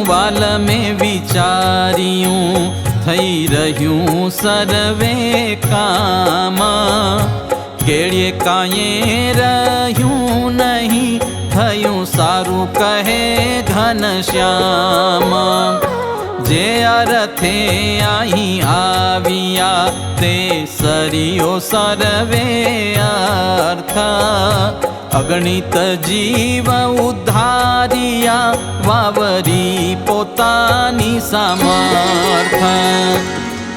वाल में विचारियूं थई रह्यूं सर्वे काम। केड़िए काये रह्यूं नहीं थयूं सारू कहे घनश्याम। जे अर्थे आही आविया ते सरियो सर्वे अर्थ। अगणित जीव उद्धारिया वावरी पोतानी सामर्थ।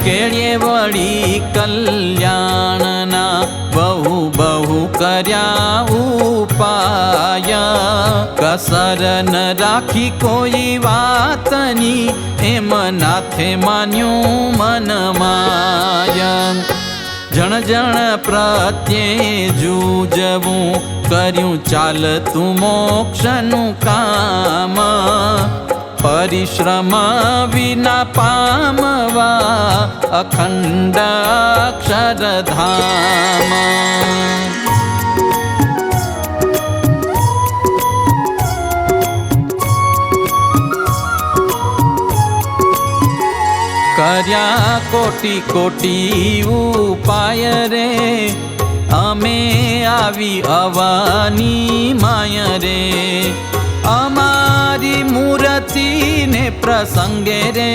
केड़िए वड़ी कल्याणना बहु बहु कर्या उपाय। कसर न राखी कोई वातनी एम नाथे मान्यू मन माया। जण जण प्रत्ये जूझवूं कर्यूं चालतुं मोक्षनु काम। परिश्रम विना पामवा अखंड अक्षरधाम। कर्या कोटि कोटि उपाय रे अमे आवी अवानी माय रे। अमारी मूर्ति ने प्रसंगे रे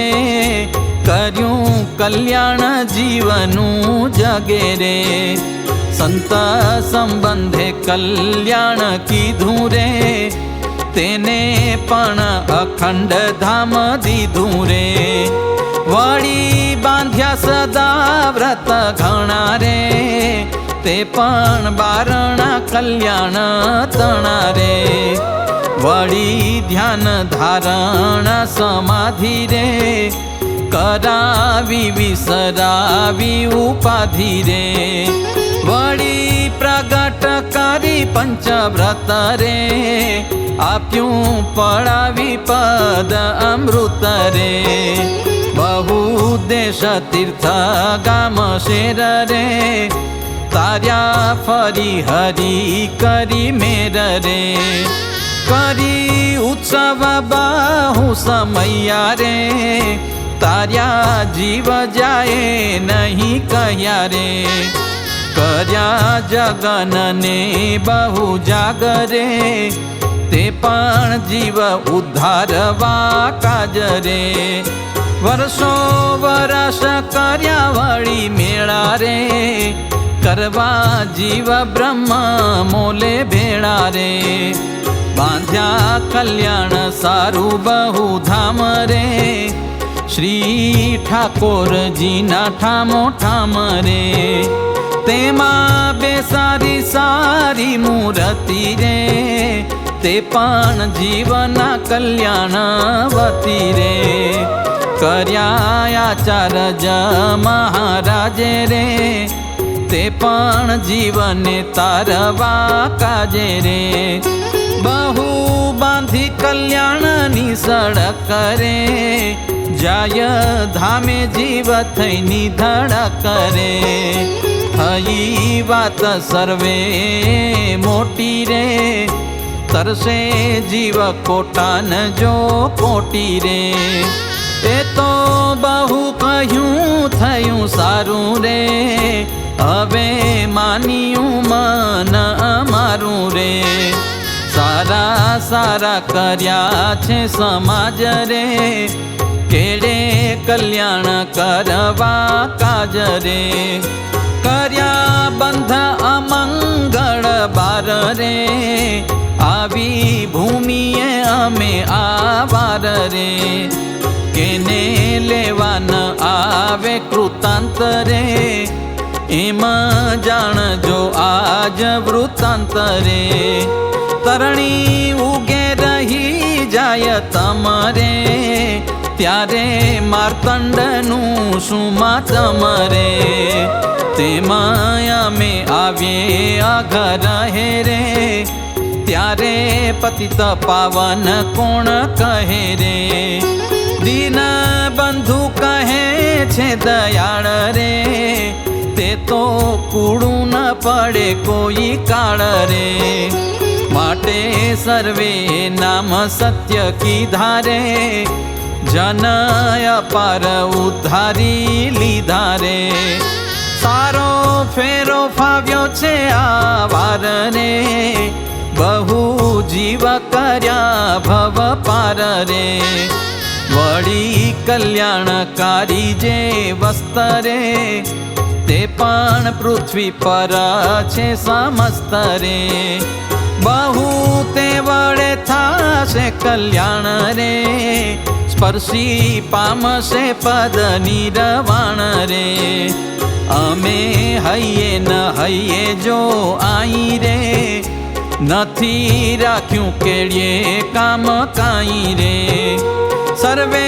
कर्यूं कल्याण जीवनु जगे रे। संत संबंधे कल्याण कीधुं रे तेने पण अखंड धाम दीधुं रे। वड़ी बांध्या सदा व्रत घणा रे ते पण बारणा कल्याण तणा रे। वड़ी ध्यान धारण समाधि रे करावी विसरावी उपाधि रे। वड़ी प्रगट करी पंचव्रत रे आप्यूं पड़ावी पद अमृत रे। बहु देश तीर्थ गाम शेर रे तार्या फरी हरि करी मेर रे। करी उत्सव बाहु समैया रे तार्या जीव जाए नहीं कह्या रे। कर्या जगन ने बहु जागरे ते पण जीव उद्धारवा काज रे। वर्षो वर्ष कर्या वड़ी मेळा रे करवा जीव ब्रह्म मोले भेड़ा रे। बांध्या कल्याण सारू बहु धाम रे श्री ठाकोर जी ना ठामो ठाम रे। तेमा बेसारी सारी मूर्ति रे ते पण जीवना कल्याणवती रे। कर्या आचार्य महाराजे रे ते पण जीवने तारवा काजे रे। बहु बांधी कल्याणनी सड़क रे जाय धामे जीव थईनी धड़क रे। हई वात सर्वे मोटी रे तरसे जीव कोटान जो कोटी रे। ए तो बहु कह्यूं थयूं सारू रे हवे मानियूं मन अमारू रे। सारा सारा कर्या छे समाज रे केड़े कल्याण करवा काज रे। कर्या बंध अमंगल बार रे आवी भूमिए अमे आवार रे। केने लेवा न आवे कृतांत रे एम जान जो आज वृत्तांत रे। तरणी उगे रही जाय तमरे त्यारे मार्तंडनु सुमा तमरे। ते माया में आवे अघर हे रे त्यारे पतित पावन कोण कहे रे। दीन बंधु कहे छे दयाळ रे ते तो कूड़ू न पड़े कोई काळ रे। माटे सर्वे नाम सत्य की धारे જનય પર ઉદ્ધારી લીધા રે. સારો ફેરો ફાવ્યો છે આ વાર રે, બહુ જીવ કર્યા ભવ પાર રે. વળી કલ્યાણકારી જે વસ્તરે, તે પણ પૃથ્વી પર છે સમસ્ત રે. બહુ તે વડે થાશે કલ્યાણ રે, સ્પર્શી પામશે પદ નિર્વાણ રે. અમે હૈયે ન હૈયે જો આઈ રે, નથી રાખ્યું કેળીએ કામ કાંઈ રે. સર્વે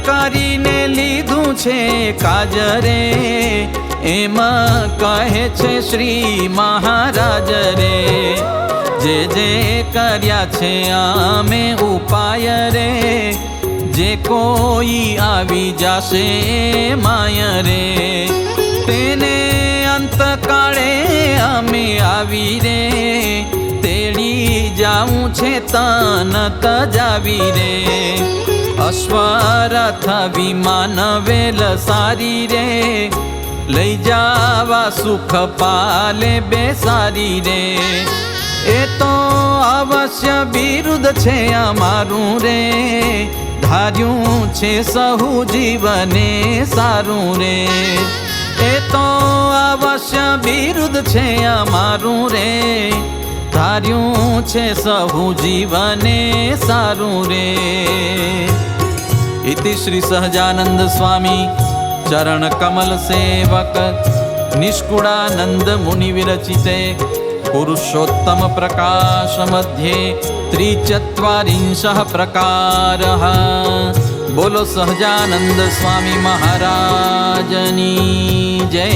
કરીને લીધું છે કાજ રે, એમ કહે છે શ્રી મહારાજ રે. જે જે કર્યા છે અમે ઉપાય રે, જે કોઈ આવી જશે માય રે. તેને અંતકાળે અમે આવી રે, તેડી જાઉં છે તન તજાવી રે. અશ્વરથ વિમાન વેલ સારી રે, લઈ જાવા સુખ પાલે બેસારી રે. એ તો અવશ્ય વિરુદ્ધ છે અમારું રે, ધાર્યું છે સહુ જીવને સારું રે. એ તો અવશ્ય વિરુદ્ધ છે અમારું રે, ધાર્યું છે સહુ જીવને સારું રે. ઇતિ શ્રી સહજાનંદ સ્વામી ચરણ કમલ સેવક નિષ્કુળાનંદ મુનિ વિરચિતે પુરુષોત્તમ પ્રકાશ મધ્યે 43 પ્રકારઃ. બોલો સહજાનંદ સ્વામી મહારાજની જય.